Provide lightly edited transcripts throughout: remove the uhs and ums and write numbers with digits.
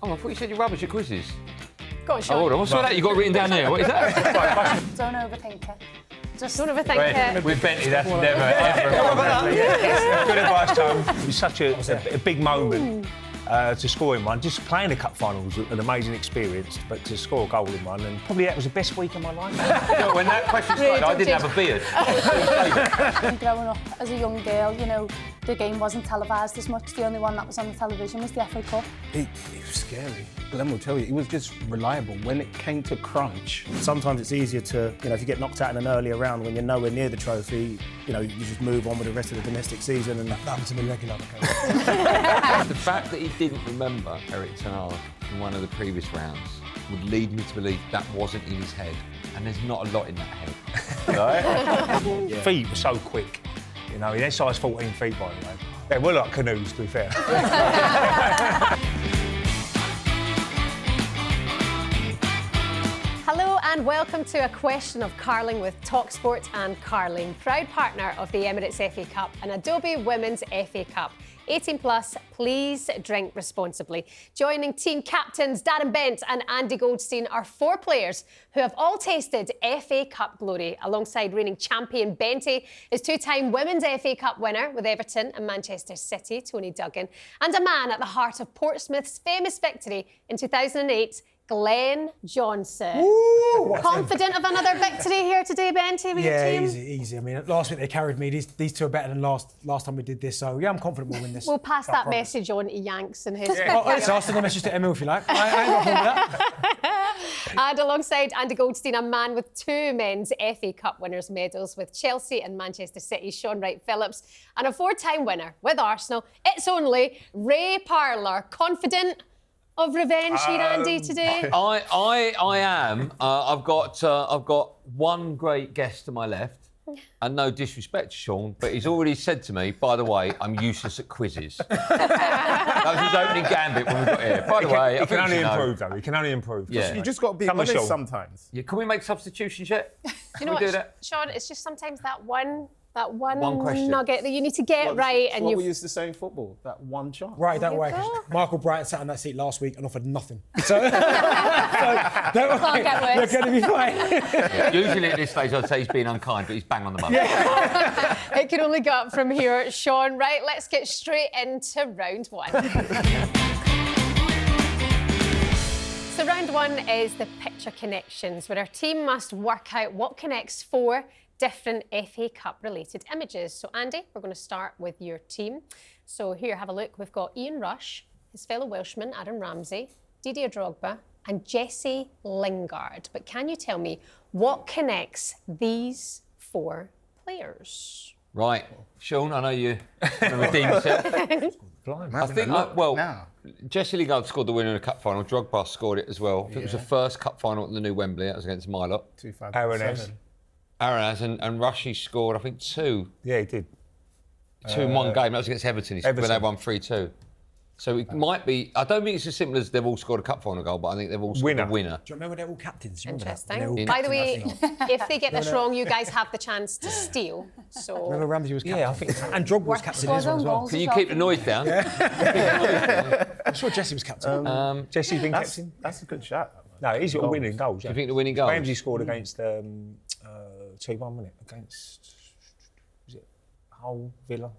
Oh, I thought you said you're rubbish at quizzes. Go on, Sean. Oh, hold on, what's that you got written down there? What is that? Don't overthink it. Just don't overthink it. With Bentley, that's never, ever. Good advice, Tom. It was such a big moment to score in one. Just playing the cup final was an amazing experience, but to score a goal in one, and probably that was the best week of my life. Well, when that question started, I didn't have a beard. Growing up as a young girl, you know, the game wasn't televised as much. The only one that was on the television was the FA Cup. It was scary. Glen will tell you, it was just reliable. When it came to crunch, sometimes it's easier to, you know, if you get knocked out in an earlier round when you're nowhere near the trophy, you know, you just move on with the rest of the domestic season, and that happened to me regularly. The fact that he didn't remember Eric Ten Hag in one of the previous rounds would lead me to believe that wasn't in his head, and there's not a lot in that head. Right? Feet were so quick, you know. They're size 14 feet, by the way. They were like canoes, to be fair. Hello and welcome to A Question of Carling with talkSPORT and Carling, proud partner of the Emirates FA Cup and Adobe Women's FA Cup. 18 plus, please drink responsibly. Joining team captains Darren Bent and Andy Goldstein are four players who have all tasted FA Cup glory. Alongside reigning champion Benty is two-time Women's FA Cup winner with Everton and Manchester City, Toni Duggan, and a man at the heart of Portsmouth's famous victory in 2008, Glen Johnson. Ooh, Confident of another victory here today, Benty, with your team? Easy. I mean, last week they carried me. These two are better than last time we did this. So yeah, I'm confident we'll win this. We'll pass that message on to Yanks and his. Let's ask the message to Emil if you like. I ain't got a problem with that. And alongside Andy Goldstein, a man with two men's FA Cup winners' medals with Chelsea and Manchester City, Sean Wright-Phillips, and a four-time winner with Arsenal. It's only Ray Parlour. Confident of revenge here, Andy, today? I am. I've got one great guest to my left, and no disrespect to Sean, but he's already said to me, by the way, I'm useless at quizzes. That was his opening gambit when we got here. By the way, he can only improve, though. He can only improve. Yeah. you just got to be honest sometimes. Yeah, can we make substitutions yet? You know Can we what, do that? Sean? It's just sometimes that one question. nugget that you need to get right, and what you. we used to say in football, that one chance. Right, don't worry. Michael Brighton sat on that seat last week and offered nothing. So don't worry, they're going to be fine. Yeah, usually at this stage I'd say he's being unkind, but he's bang on the money. It can only go up from here, Sean. Right, let's get straight into round one. So round one is the picture connections, where our team must work out what connects four different FA Cup related images. So Andy, we're going to start with your team. So here, have a look. We've got Ian Rush, his fellow Welshman, Aaron Ramsey, Didier Drogba and Jesse Lingard. But can you tell me what connects these four players? Right, Sean, I know you want to redeem yourself. I think, Jesse Lingard scored the winner in the cup final. Drogba scored it as well. I think it was the first cup final at the new Wembley. That was against my lot. 2007. Aaron has, and Rushy scored, I think, two. Yeah, he did. Two in one game. That was against Everton. He scored when they won 3-2. So it might be. I don't think it's as simple as they've all scored a cup final goal, but I think they've all scored a winner. Do you remember they're all captains? Interesting. By the way, if they get this wrong, you guys have the chance to steal. So remember Ramsey was captain. Yeah, I think. And Drogba was captain as well. Can you keep the noise down? I'm sure Jesse was captain. Jesse's been captain. That's a good shot. No, he's got winning goals. Do you think the winning goal? Ramsey scored against 2-1, wasn't it? Against, was it Hull, Villa?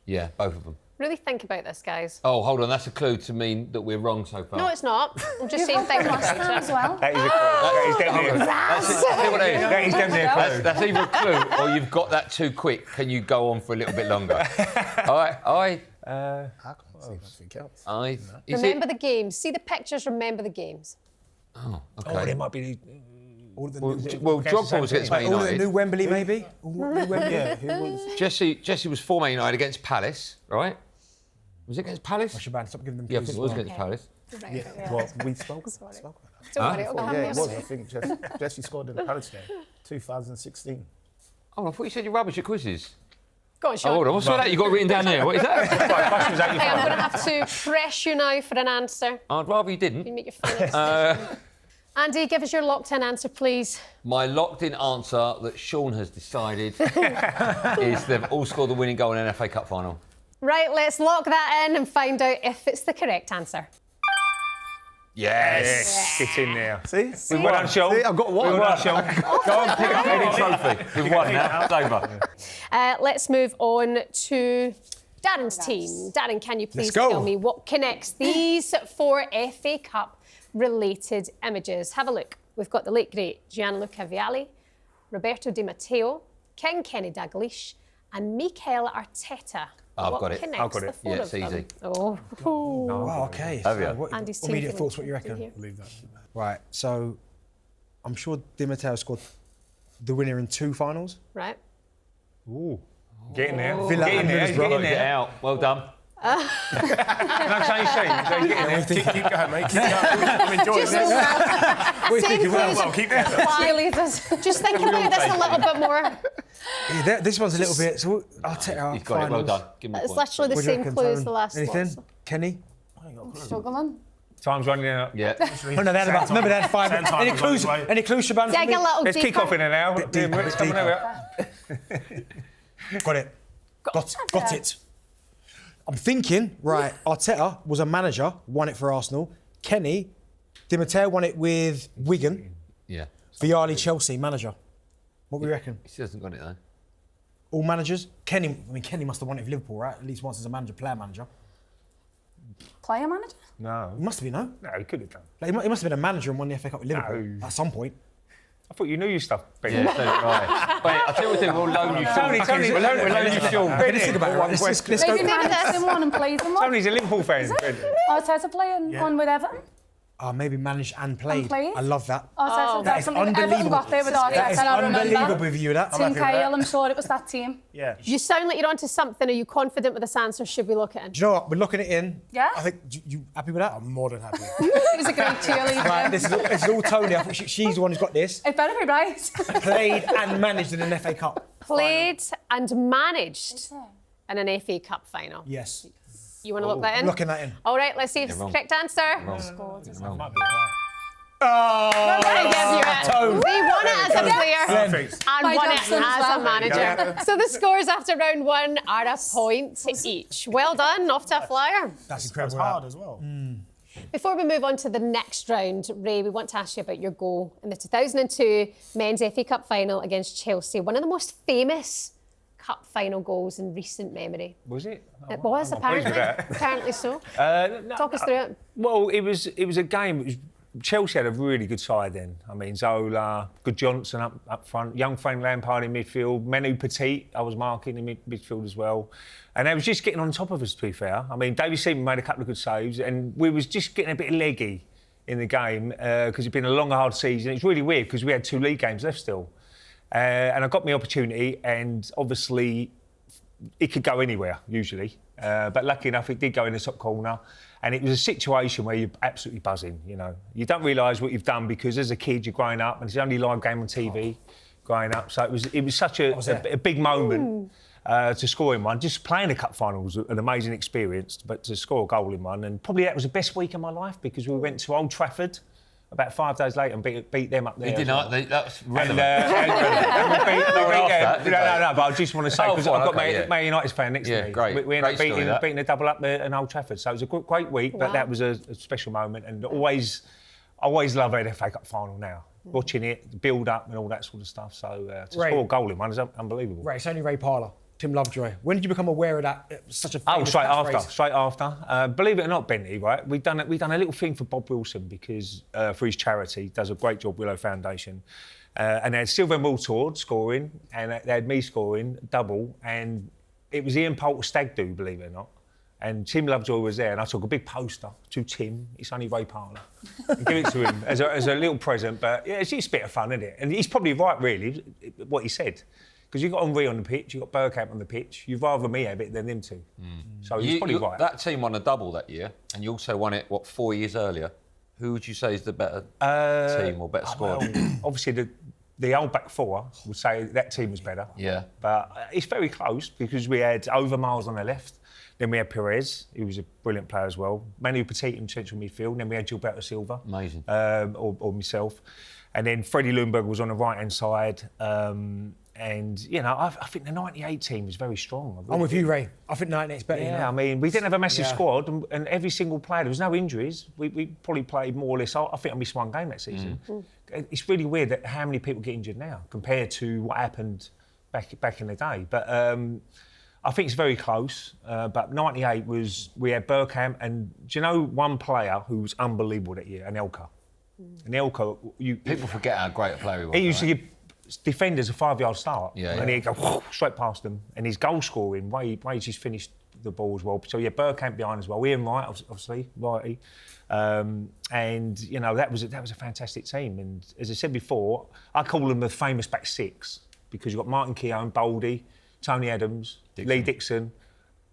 Yeah, both of them. really think about this, guys. Oh, hold on, that's a clue to mean that we're wrong so far. No, it's not. I'm just saying think about it. as well. That is a clue. That is definitely That is definitely a clue. That's either a clue or you've got that too quick. Can you go on for a little bit longer? I can't see anything else. Remember the games. See the pictures, remember the games. Oh, okay. Oh, there might be all the Well, Drogba was against Man all the United. new Wembley, maybe? New Wembley. Yeah, who was? Jesse was for Man United against Palace, right? Was it against Palace? Oh, Shebahn, stop giving them Yeah, I clues. think it was against Palace. Yeah. Well, we spoke about that. Don't worry, it'll Yeah, come it next. was. I think Jesse scored in the Palace game, 2016. Oh, I thought you said you're rubbish at quizzes. Go on, Sean. Oh, hold on, what's that you got written down there? What is that? Hey, I'm going to have to press you now for an answer. I'd rather you You didn't. make your final decision. Andy, give us your locked-in answer, please. My locked-in answer that Sean has decided is they've all scored the winning goal in an FA Cup final. Right, let's lock that in and find out if it's the correct answer. Yes. Get in there. See? Well done, Sean. See, I've got one. Well done, Sean. Go on, pick up any trophy. We've won now. It's over. Let's move on to Darren's team. Darren, can you please go. tell me what connects these 4 FA Cup related images? Have a look. We've got the late great Gianluca Vialli, Roberto Di Matteo, King Kenny Dalglish, and Mikel Arteta. I've What got it. connects I've got the it. 4 Yeah, of it's them? easy. Oh. Oh, okay. Have you? So Andy's team immediate can thoughts, what you jump in reckon? here. Leave that. Right, so I'm sure Di Matteo scored the winner in 2 finals. Right. Ooh. Get in there. Villa Get in and there. Middlesbrough. Get in Get there. out. Well done. Can I change teams? Get in there. Keep going, mate. Keep going. I'm enjoying Just this. same Well, keep going. cheerleaders. Just thinking about this a little bit more. Yeah, this one's a little bit. So I'll take our You've got it. Well finals. done. Give me a It's point. literally the What do you same reckon, clue as Tone? the last Anything? one. Kenny? Struggling. Time's running out. Yeah. Oh no, they had about. Remember they had 5. Sand time Any was on clues? its way. Any clues, Shebahn? Dig a little Let's deeper. kick off in an hour. deeper, It's coming deeper. out. Got it. Got it. I'm thinking, right, Arteta was a manager, won it for Arsenal. Kenny, Di Matteo won it with Wigan. Yeah. Vialli, Chelsea, manager. What we reckon? He hasn't got it though. All managers? Kenny must have won it with Liverpool, right? At least once as a manager, player manager. Player manager? No. He must have been, no? No, he could have done. Like, he must have been a manager and won the FA Cup with Liverpool No. at some point. I thought you knew your stuff, Ben. Yeah, so right. Wait, I'll tell you what we'll do. We'll loan you Tony, we'll loan you Sean. Let's think about it, right? Let's go. Maybe managed in one and played in one. Tony's a Liverpool fan. Arteta playing one with Everton. Maybe managed and played. played? I love that. Arteta That is definitely. Everton unbelievable. got there with That is Arteta, I unbelievable remember. with you, that. I'm Tim happy with that. Cahill, I'm sure it was that team. Yeah. You sound like you're onto something. Are you confident with this answer? Should we look at it? Do you know what? We're looking it in. Yeah? I think, you happy with that? I'm more than happy. He was a great cheerleader. Right, this is all Tony. I think she's the one who's got this. It better be right. Played and managed in an FA Cup. Played and managed in an FA Cup final. Yes. You want to look that in? Looking that in. All right, let's see if it's the wrong. correct answer. Oh, I give you it. Tone. They won it as a player Perfect. and My won it Johnson as as a well. manager. So the scores after round 1 are a point each. Well done, off to a flyer. That's It's incredible. hard as well. Before we move on to the next round, Ray, we want to ask you about your goal in the 2002 Men's FA Cup final against Chelsea. One of the most famous cup final goals in recent memory. Was it? It was, I'm pleased apparently. with that. Apparently so. No, Talk us through it. Well, it was a game. It was, Chelsea had a really good side then. I mean, Zola, Glen Johnson up front, young Frank Lampard in midfield, Manu Petit, I was marking in midfield as well. And they was just getting on top of us, to be fair. I mean, David Seaman made a couple of good saves and we was just getting a bit leggy in the game because it'd been a long, hard season. It's really weird because we had 2 league games left still. And I got my opportunity and obviously it could go anywhere, usually. But lucky enough, it did go in the top corner. And it was a situation where you're absolutely buzzing, you know. You don't realise what you've done because as a kid, you're growing up and it's the only live game on TV growing up. So it was such a big moment to score in one. Just playing a cup final was an amazing experience, but to score a goal in one. And probably that was the best week of my life because we went to Old Trafford about 5 days later and beat them up there. He did not. That's relevant. And we beat that, did they? No, but I just want to say, because I've got Man United's fan next to me. Great. We ended up Great story, beating the double up there in Old Trafford. So it was a great week, but that was a special moment. And always love an FA Cup final now. Watching it, the build up and all that sort of stuff. So to score a goal in one is unbelievable. Right, it's only Ray Parlour, Tim Lovejoy. When did you become aware of that? It was such a famous Straight catchphrase. after. Believe it or not, Benty, right? We've done a little thing for Bob Wilson because for his charity, he does a great job, Willow Foundation. And they had Sylvain Wiltord scoring, and they had me scoring double, and it was Ian Poulter's stag do, believe it or not. And Tim Lovejoy was there, and I took a big poster to Tim. It's only Ray Parlour. And give it to him as a little present. But yeah, it's just a bit of fun, isn't it? And he's probably right, really, what he said. Because you've got Henry on the pitch, you've got Bergkamp on the pitch. You'd rather me have it than them two. So he's probably right. That team won a double that year, and you also won it, 4 years earlier. Who would you say is the better team or better squad? Well, obviously, the old back four would say that team was better. Yeah. But it's very close because we had Overmars on the left, then we had Perez, who was a brilliant player as well, Manu Petit in central midfield, and then we had Gilberto Silva. Amazing. Or myself. And then Freddie Lundberg was on the right-hand side. And, you know, I think the 98 team was very strong. I'm with you, Ray. I think 98's better. Yeah, you know? I mean, we didn't have a massive Yeah. squad, and every single player, there was no injuries. We probably played more or less. I think I missed one game that season. It's really weird that how many people get injured now compared to what happened back in the day. But I think it's very close. But 98 was, we had Bergkamp, and do you know one player who was unbelievable that year? Anelka. Anelka, People forget how great a player he was. he used to right? give defenders a 5-yard start, Yeah, and yeah. he'd go straight past them. And his goal scoring, Wade just finished the ball as well. So yeah, Bergkamp behind as well. Ian Wright, obviously, Righty, and you know that was a fantastic team. And as I said before, I call them the famous back six because you've got Martin Keown, Baldy, Tony Adams, Lee Dixon,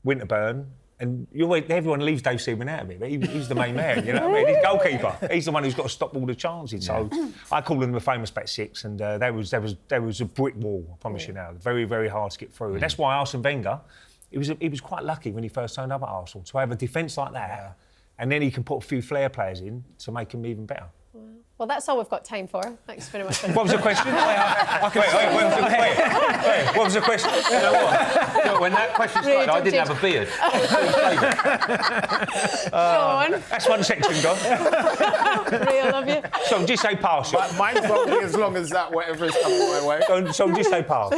Winterburn. And everyone leaves Dave Seaman out of it, but he's the main man, you know what I mean? He's goalkeeper. He's the one who's got to stop all the chances. So I call them the famous back six, and there was a brick wall, I promise you now. Very, very hard to get through. And that's why Arsene Wenger, he was quite lucky when he first turned up at Arsenal to have a defence like that, and then he can put a few flair players in to make him even better. Well, that's all we've got time for. Thanks very much. What was the question? What was the question? You know what? Look, when that question started, I didn't have a beard. Sean, That's one section gone. Ray, I love you. So just say pass. Mine's probably as long as that, whatever is coming my way. So just say pass.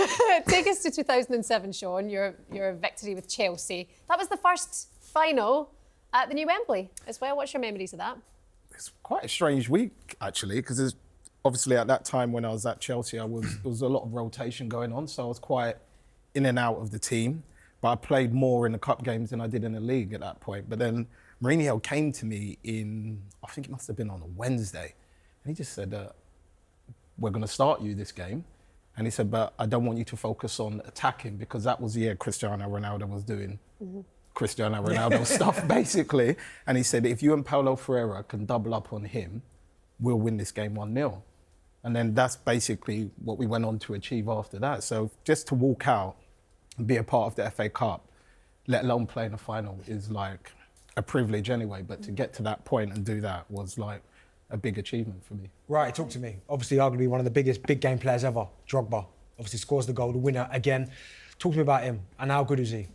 Take us to 2007, Sean, your victory with Chelsea. That was the first final at the new Wembley as well. What's your memories of that? It's quite a strange week, actually, because obviously at that time when I was at Chelsea, there was a lot of rotation going on, so I was quite in and out of the team. But I played more in the cup games than I did in the league at that point. But then Mourinho came to me I think it must have been on a Wednesday, and he just said, we're going to start you this game. And he said, but I don't want you to focus on attacking, because that was the year Cristiano Ronaldo was doing Cristiano Ronaldo stuff, basically. And he said, if you and Paulo Ferreira can double up on him, we'll win this game 1-0. And then that's basically what we went on to achieve after that. So just to walk out and be a part of the FA Cup, let alone play in a final, is like a privilege anyway. But to get to that point and do that was like a big achievement for me. Right, talk to me. Obviously, arguably one of the biggest big game players ever, Drogba. Obviously scores the goal, the winner again. Talk to me about him and how good is he?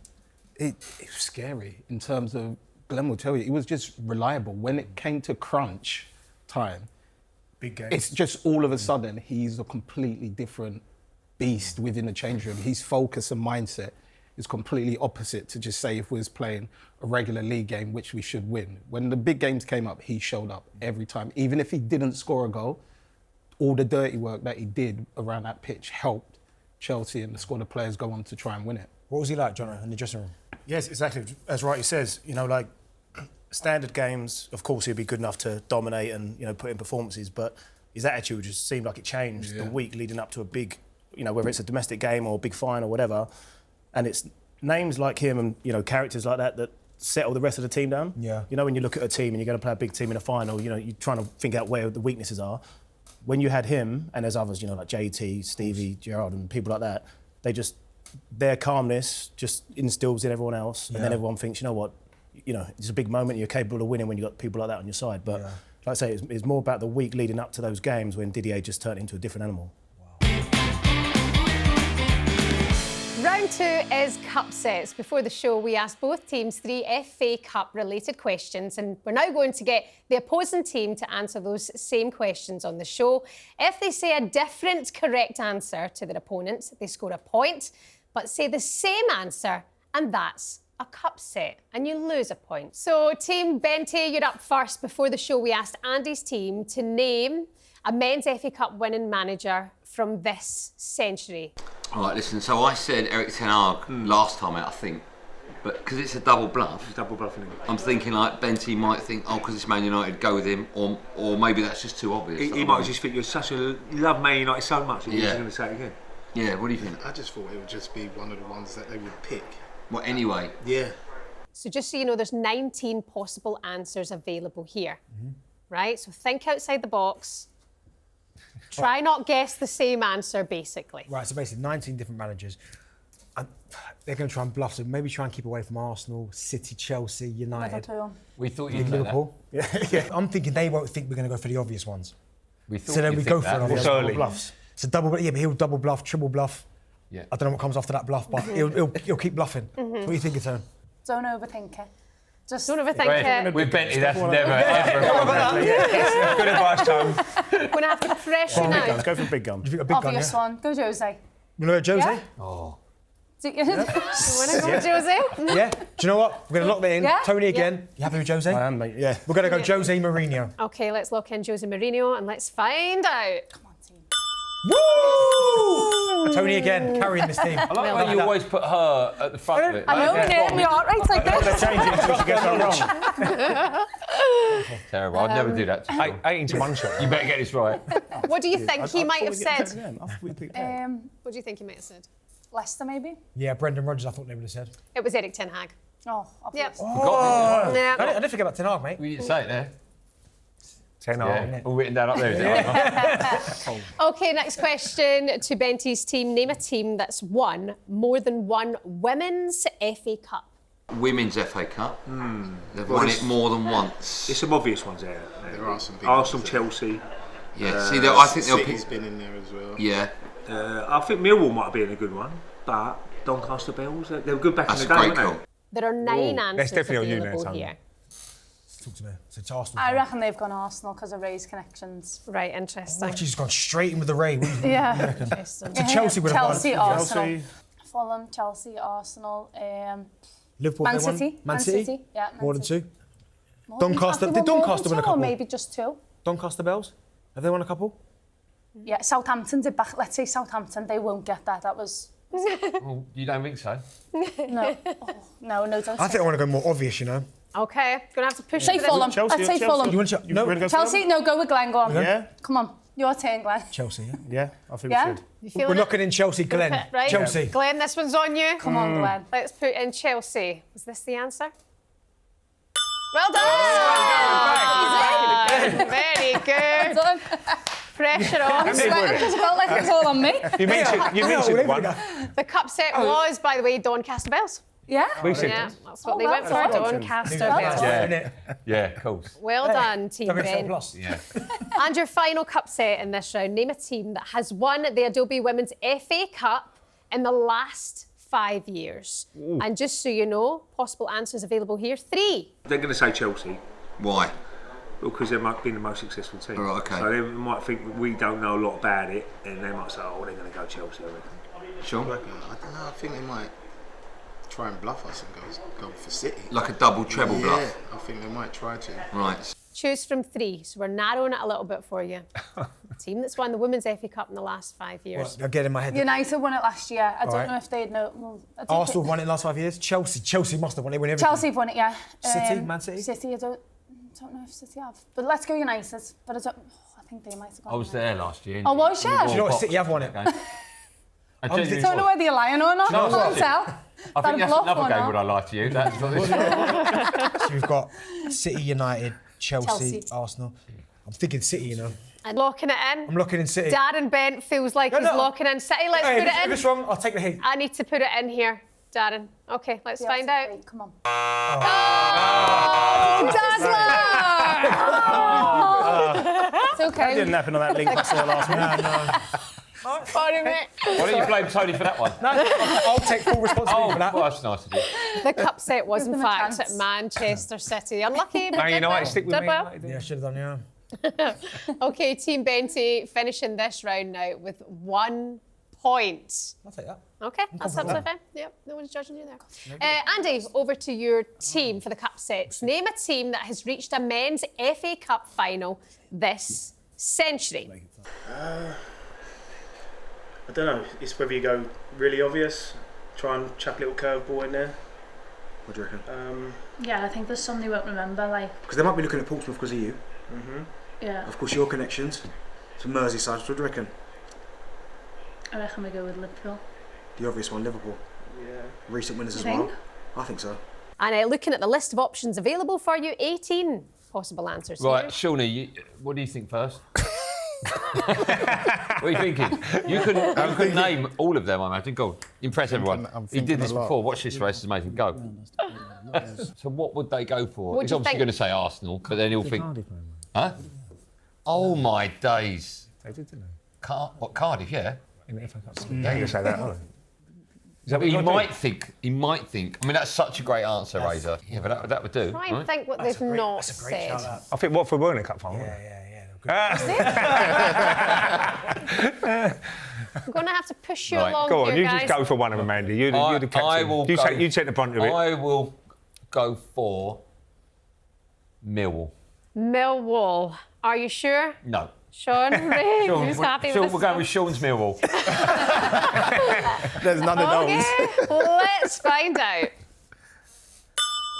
It was scary in terms of, Glenn will tell you, he was just reliable. When it came to crunch time, Big game. it's just all of a sudden he's a completely different beast within the change room. His focus and mindset is completely opposite to just say if we was playing a regular league game, which we should win. When the big games came up, he showed up every time. Even if he didn't score a goal, all the dirty work that he did around that pitch helped Chelsea and the squad of players go on to try and win it. What was he like, John, in the dressing room? Yes, exactly. As Wrighty says, you know, like standard games, of course, he'd be good enough to dominate and, you know, put in performances, but his attitude just seemed like it changed the week leading up to a big, you know, whether it's a domestic game or a big final or whatever. And it's names like him and, you know, characters like that that settle the rest of the team down. Yeah. You know, when you look at a team and you're going to play a big team in a final, you know, you're trying to think out where the weaknesses are. When you had him, and there's others, you know, like JT, Stevie, Gerrard and people like that, their calmness just instills in everyone else, and then everyone thinks, you know what, you know, it's a big moment, you're capable of winning when you've got people like that on your side. But like I say, it's more about the week leading up to those games when Didier just turned into a different animal. Round two is cup sets. Before the show, we asked both teams 3 FA Cup related questions, and we're now going to get the opposing team to answer those same questions on the show. If they say a different correct answer to their opponents, they score a point, but say the same answer, and that's a cup set, and you lose a point. So, Team Bente, you're up first. Before the show, we asked Andy's team to name a men's FA Cup winning manager from this century. All right, listen, so I said Erik ten Hag last time out, I think, but because it's a double bluff, I'm thinking like Benty might think, oh, because it's Man United, go with him, or maybe that's just too obvious. He might just think you love Man United so much that he's going to say it again. Yeah, what do you think? I just thought it would just be one of the ones that they would pick. Well, anyway. Yeah. So just so you know, there's 19 possible answers available here, right? So think outside the box. Try not guess the same answer, basically. Right, so basically 19 different managers. And they're going to try and bluff, so maybe try and keep away from Arsenal, City, Chelsea, United. We thought you'd say Liverpool. Yeah. I'm thinking they won't think we're going to go for the obvious ones. We thought So then you'd we think go that. for an obvious Early. Bluffs. So double, yeah, but he'll double bluff, triple bluff. Yeah. I don't know what comes after that bluff, but he'll keep bluffing. What do you think, Tone? Don't overthink it. Just Don't overthink it. With Bentley, that's never, ever. Good advice, Tom. We're going to have to pressure Big now. guns, go for a big gun. You think a big gun, obvious yeah? one. Go Jose. You know Jose? Yeah. Oh. Do you- You want to go with Jose? Yeah. Do you know what? We're going to lock that in. Yeah? Tony again. You happy with Jose? I am, mate. Yeah. We're going to go Jose Mourinho. OK, let's lock in Jose Mourinho and let's find out. Come on, team. Woo! Tony again, carrying this team. I like how you always put her at the front of it. I know, yeah, we are right like They this. change it until she gets that wrong. Terrible. I'd never do that to you. 18 to 1 shot. You better get this right. What do you think he might have said? What do you think he might have said? Leicester, maybe? Yeah, Brendan Rodgers, I thought they would have said. It was Eric Ten Hag. Oh, Yep. obviously. I Yeah. didn't forget about Ten Hag, mate. We didn't say it there. 10 Yeah. All written down up there, is it? OK, next question to Benty's team. Name a team that's won more than one Women's FA Cup. Women's FA Cup. They've won it more than once. There's some obvious ones there. There are some big Arsenal, ones. Chelsea. Yeah, see, I think they'll City's pick. been in there as well. Yeah, I think Millwall might have been a good one, but Doncaster Bells, they were good back that's a in the day, great weren't call. they? There are 9 Ooh, answers that's definitely on you now, available Tony. here. Talk to me. It's Arsenal. I reckon they've gone Arsenal because of Ray's connections. Right, interesting. She's just gone straight in with the Ray. What do you Yeah. reckon? Interesting. So Chelsea would have won. Chelsea, Arsenal. Chelsea. Fulham, Chelsea, Arsenal. Liverpool, Man they won? City. Man City? Yeah, Man More than City. 2? More than- Doncaster- I think did more Doncaster than win a 2 or couple? maybe just 2. Doncaster Bells? Have they won a couple? Yeah, Southampton did back. Let's say Southampton, they won't get that. That was Well, you don't think so? no, no, don't. I think I want to go more obvious, you know. OK, gonna have to push Say for this. Fulham. Chelsea, Let's say Chelsea. Fulham. You want to no, Ready to go for Chelsea, them? no, go with Glen. Go on. Yeah? Come on, your turn, Glen. Chelsea, yeah? Yeah, I think Yeah? we should. You We're feeling knocking in Chelsea, Glenn. it? Right? Chelsea. Glenn, this one's on you. Come on, Glen. Let's put in Chelsea. Was this the answer? Well done! Very good. Done. Pressure on. I'm sweating because I felt like it's all on me. You mentioned one. The cup set was, by the way, Doncaster Bells. Yeah. We said Yeah, that's what Oh, they went for, well done. Doncaster Well Bells. done. Yeah. Yeah, of course. Well done, Team Ben. Plus. Yeah. And your final cup set in this round. Name a team that has won the Adobe Women's FA Cup in the last 5 years. And just so you know, possible answers available here. 3. They're going to say Chelsea Why? because they might be the most successful team. Right, okay. So they might think we don't know a lot about it, and they might say, oh, they're going to go Chelsea, I reckon. Sure. I don't know. I think they might try and bluff us and go for City. Like a double treble Yeah, bluff. I think they might try to. Right. Choose from 3. So we're narrowing it a little bit for you. Team that's won the Women's FA Cup in the last 5 years. I'll get in my head. United won it last year. I don't Alright. know if they'd know. Well, I don't Arsenal think- won it in the last 5 years. Chelsea must have won it. Win everything. Chelsea have won it, yeah. City, Man City? City, I don't know if City have. But let's go United. But I don't. I think they might have gone. I was there last year. Oh, was you? Do you know what? City have won it. I genuinely Don't know was. whether you're lying or not. No, I can't I tell. I think that's bluff another or game not? would I lie to you. That's not this. So we've got City, United, Chelsea, Chelsea. Arsenal. I'm thinking City, you know. And locking it in. I'm looking in City. Darren Bent feels like he's no. locking in City. Let's Hey, put if it in. it's wrong, I'll take the heat. I need to put it in here, Darren. OK, let's Yeah, find out. great, come on. It's okay. Didn't happen on that link I saw last week. Sorry, mate. Why don't you blame Tony for that one? I'll take full responsibility Oh, for that. well, that's nice of you. The cup set was, in them a fact, at chance. Manchester City. Unlucky, but Man did United, well. stick with Did Man well. United. Yeah, I should have done, yeah. OK, Team Benty finishing this round now with 1 point. I'll take that. OK, that's absolutely fine. Yep, no one's judging you there. Andy, over to your team for the cup sets. Name a team that has reached a men's FA Cup final this century. I don't know. It's whether you go really obvious, try and chuck a little curveball in there. What do you reckon? Yeah, I think there's some they won't remember. Like, Because they might be looking at Portsmouth because of you. yeah, Of course, your connections to Merseyside. What do you reckon? I reckon we go with Liverpool. The obvious one, Liverpool. Yeah. Recent winners as You well. think? I think so. And looking at the list of options available for you, 18 possible answers. Right, here. Shawnee, what do you think first? What are you thinking? You couldn't name all of them, I imagine. Go on, impress everyone. I'm He did thinking this a lot. before. Watch this race, it's amazing. Go. So what would they go for? What He's do you obviously think? going to say Arsenal, but then he'll think... Huh? Oh, my days. They did, didn't What, Cardiff, yeah? they? In the FA Cup. They ain't going to say that, are they? He might think. I mean, that's such a great answer, Razor. Yeah, but that would do. Try and think what they've not said. I think Watford were in a cup final. I'm going to have to push you along Go on, here, you guys. just go for one of them, Andy. You're the captain. You take the brunt of it. I will go for Millwall. Millwall. Are you sure? No. Sean, Ray, who's happy with this? We're going with Sean's Millwall. There's none of those. Let's find out.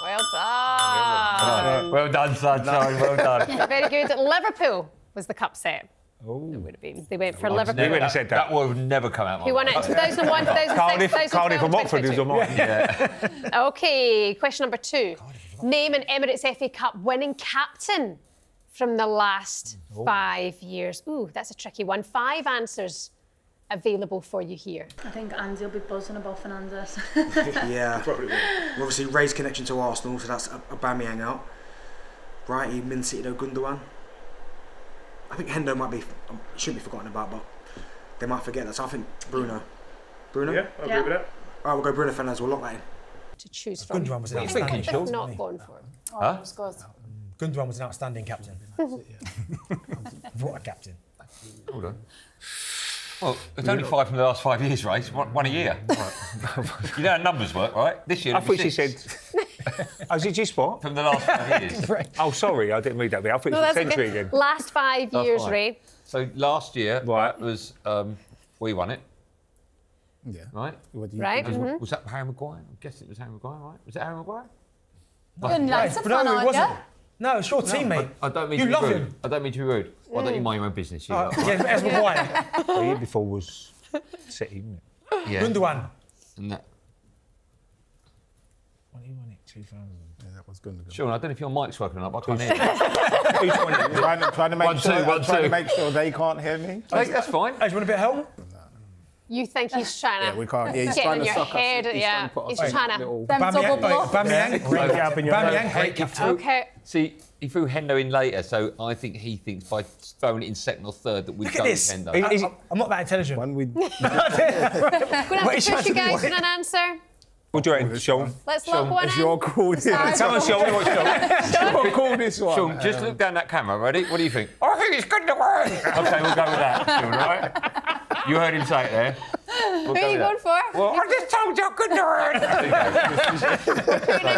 Well done. Well done, sunshine. Well done. Very good. Liverpool was the cup set. Oh. It would have been. They went for Liverpool. He wouldn't have said that. That would have never come out. Who won it in 2001, 2006, Cardiff and Watford is on mine. Okay, question number 2. Name an Emirates FA Cup winning captain from the last 5 years. Ooh, that's a tricky one. 5 answers available for you here. I think Andy will be buzzing about Fernandes. Yeah. Obviously, Ray's connection to Arsenal, so that's Aubameyang out. Righty, Man City, though, Gundogan. I think Hendo shouldn't be forgotten about, but they might forget that. So I think Bruno. Bruno? Yeah, I agree with that. All right, we'll go Bruno Fernandes. We'll lock that in. To choose from. Gundogan was an What are you thinking, outstanding. Sean? Not gone for. Oh, that was good. Gundogan was an outstanding captain. What a captain. Hold on. Well, it's only 5 from the last 5 years, Ray. It's one a year. You know how numbers work, right? This year, I thought she said. Oh, is it G-Spot? From the last 5 years. Oh, sorry, I didn't read that bit. I thought it was century again. Last 5 years, Last 5. Ray. So last year, that was we won it. Yeah. Right? Right. Was that Harry Maguire? I'm guessing it was Harry Maguire, right? Was it Harry Maguire? That's a But no, fan, it aren't wasn't. you? No, it's your teammate. I don't mean You to be love rude. him. I don't mean to be rude. Why don't you mind your own business? You lot? Yeah, as Maguire. The year before was City, wasn't it? Yeah. Gundogan. And that, When he won it, 2000. Yeah, that was good. Sean, I don't know if your mic's working or not, but I can't hear you. Trying to make One, sure, two, one, trying to two. make sure they can't hear me. Hey, that's fine. Hey, do you want a bit of help? You think he's trying to Yeah, we can't. Yeah, he's get trying in to your suck us. head? He's Yeah, trying to put us he's in trying a to. little... Them double bluff. Aubameyang, great captain. Okay. See, he threw Hendo in later, so I think he thinks by throwing it in second or third that we've Look at done this. Hendo. I'm not that intelligent. When we... We're going to have to push you guys in an answer. What do you reckon, Sean? Let's lock one It's in. your call. Come on, Sean. What's Sean? Your call this one. Sean, just look down that camera, ready? What do you think? I think it's good to win. Okay, we'll go with that, Sean, right? You heard him say it there. Who are you going for? Well, I just told you good to win.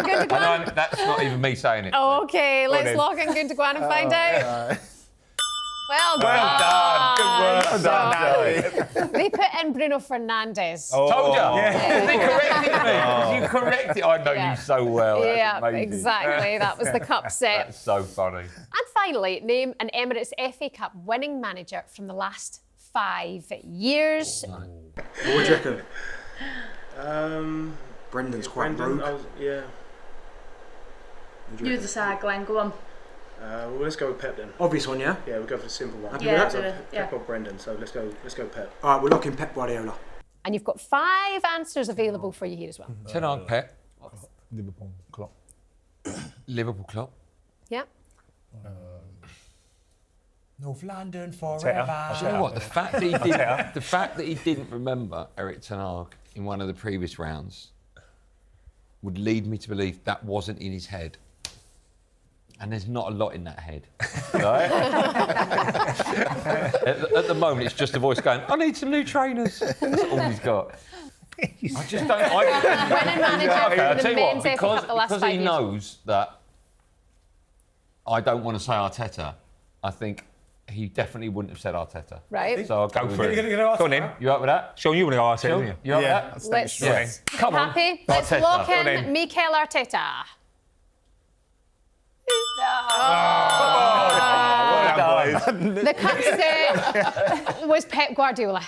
Gundogan? And that's not even me saying it. Okay, let's then. lock in Gundogan and find out. Well Well done. done. Good work. They put in Bruno Fernandes. Told you. They corrected me. You corrected. I know Yeah. you so well. That's Yeah, amazing. exactly. That was the cup set. That's so funny. And finally, name an Emirates FA Cup winning manager from the last 5 years. What do you reckon? Brendan's quite Brendan, rogue. yeah. You decide, Glenn, go on. Well, let's go with Pep then. Obvious one, yeah? Yeah, we'll go for the simple one. Happy with that? do it, yeah. Pep or Brendan, so let's go Pep. All right, we're locking Pep Guardiola. And you've got 5 answers available for you here as well. Ten Hag, Pep. Liverpool, Klopp. Liverpool Klopp. Yeah. North London Do you forever. know what? The fact that he didn't remember Eric Ten Hag in one of the previous rounds would lead me to believe that wasn't in his head. And there's not a lot in that head, right? at the moment, it's just a voice going, "I need some new trainers." That's all he's got. I just don't. Winning manager I'll for tell the you what, men's FA Cup the last 5 because he years. knows that I don't want to say Arteta. I think he definitely wouldn't have said Arteta. Right. So I'll go for with it. it. Go on in. You up with that? Sean, you want to ask it, Sean, didn't you up Yeah, with that? Let's Yeah. Come on. happy. Let's Arteta. lock Go on in in. Mikel Arteta. The cup set was Pep Guardiola.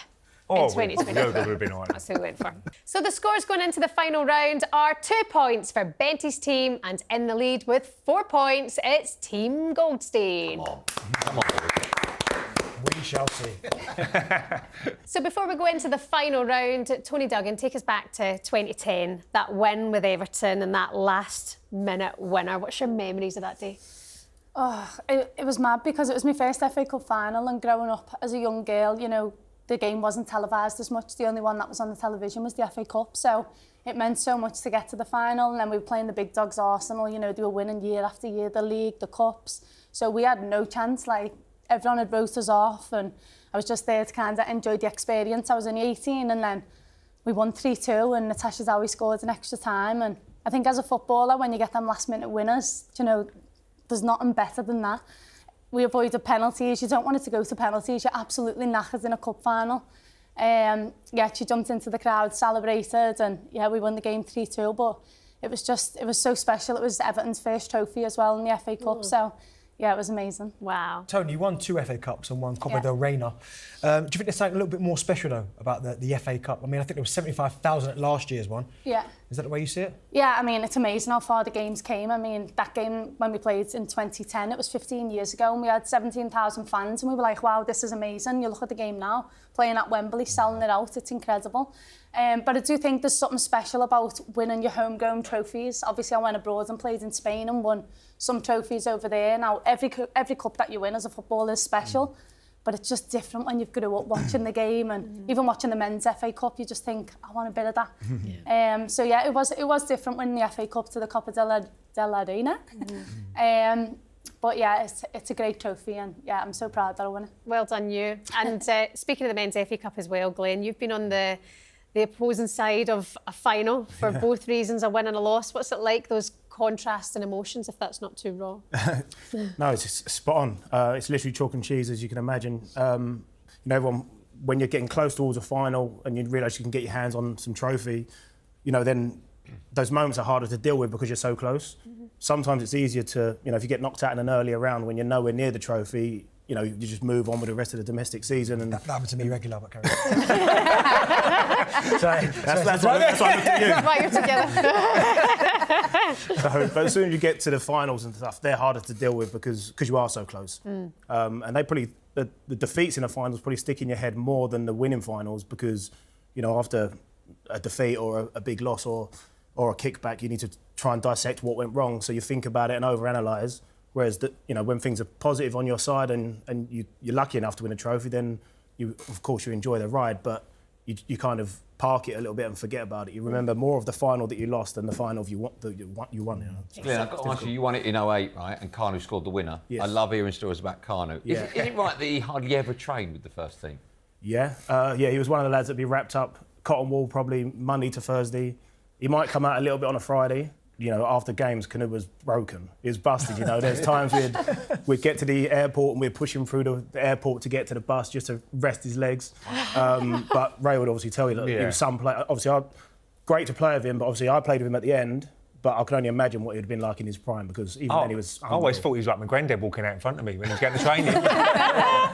Oh, in 2020. that would have been all right. That's who we went for. So the scores going into the final round are 2 points for Benty's team, and in the lead with 4 points, it's Team Goldstein. Come on, boys. We shall see. So before we go into the final round, Toni Duggan, take us back to 2010, that win with Everton and that last-minute winner. What's your memories of that day? Oh, it was mad because it was my first FA Cup final, and growing up as a young girl, you know, the game wasn't televised as much. The only one that was on the television was the FA Cup. So it meant so much to get to the final. And then we were playing the big dogs, Arsenal. You know, they were winning year after year, the league, the cups. So we had no chance. Like, everyone had wrote us off, and I was just there to kind of enjoy the experience. I was only 18, and then we won 3-2, and Natasha Zowie scored an extra time. And I think as a footballer, when you get them last-minute winners, you know, there's nothing better than that. We avoided penalties. You don't want it to go to penalties. You're absolutely knackered in a cup final. Yeah, she jumped into the crowd, celebrated, and yeah, we won the game 3-2. But it was so special. It was Everton's first trophy as well in the FA Cup. So yeah, it was amazing. Wow. Toni, you won 2 FA Cups and 1 Copa del Reina. Do you think there's something a little bit more special, though, about the FA Cup? I mean, I think there was 75,000 at last year's one. Yeah. Is that the way you see it? Yeah, I mean, it's amazing how far the games came. I mean, that game, when we played in 2010, it was 15 years ago, and we had 17,000 fans, and we were like, wow, this is amazing. You look at the game now, playing at Wembley, selling it out, it's incredible. But I do think there's something special about winning your homegrown trophies. Obviously, I went abroad and played in Spain and won some trophies over there. Now, every cup that you win as a footballer is special, but it's just different when you've grew up watching the game, and even watching the men's FA Cup, you just think, I want a bit of that. So yeah, it was different winning the FA Cup to the Copa del Reina. But yeah, it's a great trophy, and yeah, I'm so proud that I won it. Well done, you. And speaking of the men's FA Cup as well, Glenn, you've been on the opposing side of a final for both reasons, a win and a loss. What's it like, those contrasts and emotions, if that's not too raw? No, it's spot on. It's literally chalk and cheese, as you can imagine. You know, everyone, when you're getting close towards a final and you realise you can get your hands on some trophy, you know, then those moments are harder to deal with because you're so close. Sometimes it's easier to, you know, if you get knocked out in an earlier round when you're nowhere near the trophy, you know, you just move on with the rest of the domestic season. And that happened to me regular, but carry on. That's why I looked at you. That's why you're together. But as soon as you get to the finals and stuff, they're harder to deal with because you are so close. And they probably, the defeats in the finals probably stick in your head more than the winning finals because, you know, after a defeat or a big loss or a kickback, you need to try and dissect what went wrong. So you think about it and overanalyze. Whereas, you know, when things are positive on your side and you're lucky enough to win a trophy, then of course you enjoy the ride, but you kind of park it a little bit and forget about it. You remember more of the final that you lost than the final you won. You know? Glenn, I've got to ask you won it in 08, right? And Kanu scored the winner. Yes. I love hearing stories about Kanu. Yeah. Is it right that he hardly ever trained with the first team? Yeah, he was one of the lads that'd be wrapped up cotton wool probably Monday to Thursday. He might come out a little bit on a Friday. You know, after games, Canu was broken. He was busted, you know. There's times we'd get to the airport and we'd push him through the airport to get to the bus just to rest his legs. But Ray would obviously tell you that he was some player. Obviously, great to play with him, but obviously I played with him at the end. But I can only imagine what he'd have been like in his prime because even then he was... I always thought he was like my granddad walking out in front of me when he was going to training.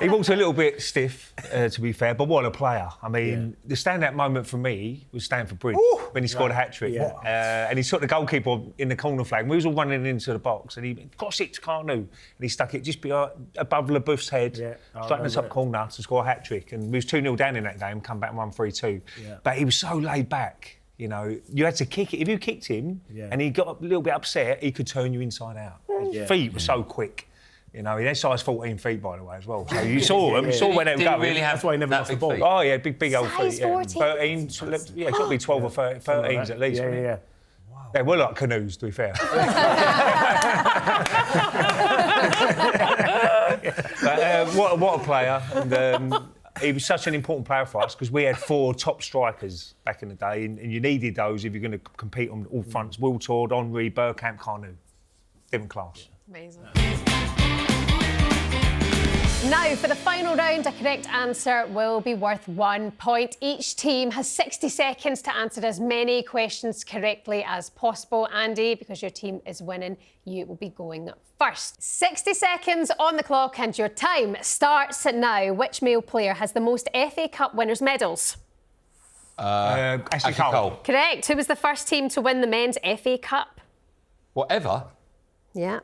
He walks a little bit stiff, to be fair, but what a player. I mean, the standout moment for me was Stamford Bridge when he scored a hat-trick. And he took the goalkeeper in the corner flag. And we was all running into the box and he got it to Kanu. And he stuck it just above LaBeouf's head, straight in the top corner to score a hat-trick. And we was 2-0 down in that game, come back and won 3-2. But he was so laid back. You know, you had to kick it. If you kicked him and he got a little bit upset, he could turn you inside out. His feet were so quick. You know, he had size 14 feet, by the way, as well. So you saw him, you saw where they were going. Really That's why he never lost the ball. Feet. Oh, yeah, big old feet. Size 14. 13, it's got to be 12 or 13s at least. Yeah. Wow. They were like canoes, to be fair. But what a player. And, he was such an important player for us because we had 4 top strikers back in the day, and you needed those if you're going to compete on all fronts. Will Tord, Henry, Bergkamp, Kanu. Different class. Amazing. Now, for the final round, a correct answer will be worth 1 point. Each team has 60 seconds to answer as many questions correctly as possible. Andy, because your team is winning, you will be going first. 60 seconds on the clock and your time starts now. Which male player has the most FA Cup winners' medals? Ashley Cole. Correct. Who was the first team to win the men's FA Cup? Whatever? Yeah.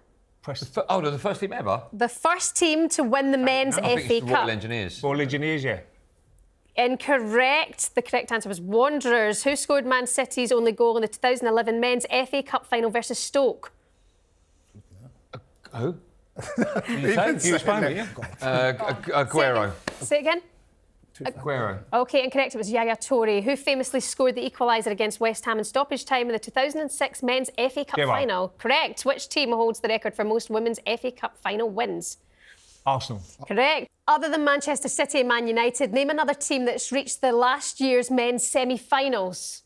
The first team ever? The first team to win the men's I think FA it's the Cup. Royal Engineers. Royal Engineers, yeah. Incorrect. The correct answer was Wanderers. Who scored Man City's only goal in the 2011 men's FA Cup final versus Stoke? Who? You explain it, yeah. Aguero. Say it again. Aguero. OK, incorrect. It was Yaya Toure, who famously scored the equaliser against West Ham in stoppage time in the 2006 Men's FA Cup final. Correct. Which team holds the record for most Women's FA Cup final wins? Arsenal. Correct. Other than Manchester City and Man United, name another team that's reached the last year's men's semi-finals.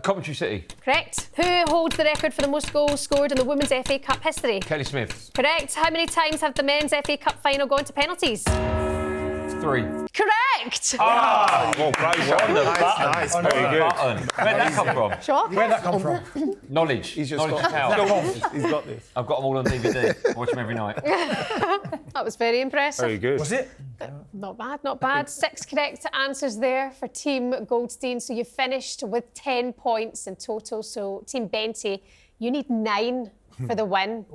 Coventry City. Correct. Who holds the record for the most goals scored in the Women's FA Cup history? Kelly Smith. Correct. How many times have the men's FA Cup final gone to penalties? 3. Correct. Oh, well, Nice. Very good. Where'd that come from? Sure. Where'd that come from? Knowledge. He's just Knowledge got, is power. he's got this. I've got them all on DVD. I watch them every night. That was very impressive. Very good. Was it? Not bad, not bad. 6 correct answers there for Team Goldstein. So you finished with 10 points in total. So Team Benty, you need 9 for the win.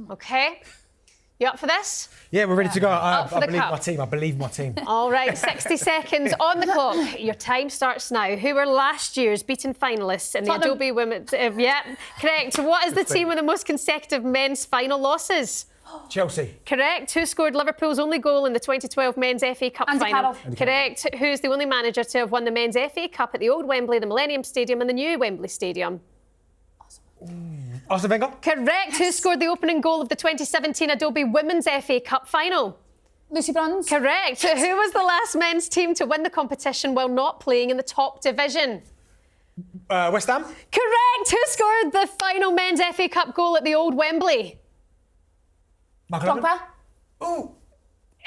OK? You up for this? Yeah, we're ready to go. I Up for the believe cup. my team. I believe my team. All right, 60 seconds on the clock. Your time starts now. Who were last year's beaten finalists in the Tottenham. Adobe Women's... yeah, correct. What is the team with the most consecutive men's final losses? Chelsea. Correct. Who scored Liverpool's only goal in the 2012 Men's FA Cup Andy final? Carroll. Correct. Who's the only manager to have won the Men's FA Cup at the old Wembley, the Millennium Stadium and the new Wembley Stadium? Arsene Wenger. Correct. Who scored the opening goal of the 2017 Adobe Women's FA Cup final? Lucy Bronze. Correct. Who was the last men's team to win the competition while not playing in the top division? West Ham. Correct. Who scored the final men's FA Cup goal at the old Wembley? Pogba. Ooh.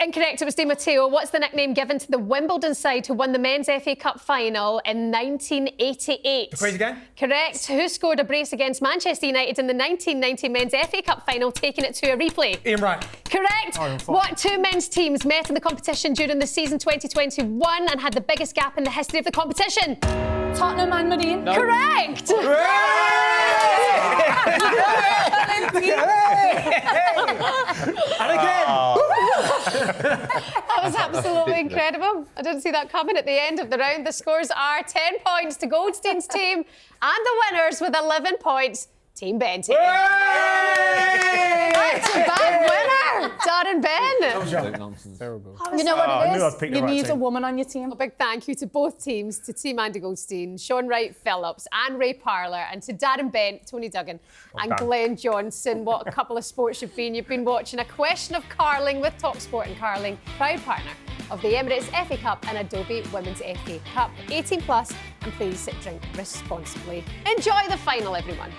Incorrect. It was Di Matteo. What's the nickname given to the Wimbledon side who won the men's FA Cup final in 1988? The Crazy Gang. Correct. Who scored a brace against Manchester United in the 1990 men's FA Cup final, taking it to a replay? Ian Wright. Correct. What 2 men's teams met in the competition during the season 2021 and had the biggest gap in the history of the competition? Tottenham and Marine. No. Correct. And again. That was absolutely incredible. I didn't see that coming at the end of the round. The scores are 10 points to Goldstein's team and the winners with 11 points, Team Benty. Back-to-back winner, Darren Ben. Nonsense. Terrible. You know what I it knew I'd is? pick the You right need a team. woman on your team. A big thank you to both teams, to Team Andy Goldstein, Sean Wright-Phillips and Ray Parlour, and to Darren Bent, Toni Duggan and done. Glen Johnson. What a couple of sports you've been. You've been watching A Question of Carling with talkSPORT and Carling, proud partner of the Emirates FA Cup and Adobe Women's FA Cup. 18+, and please drink responsibly. Enjoy the final, everyone.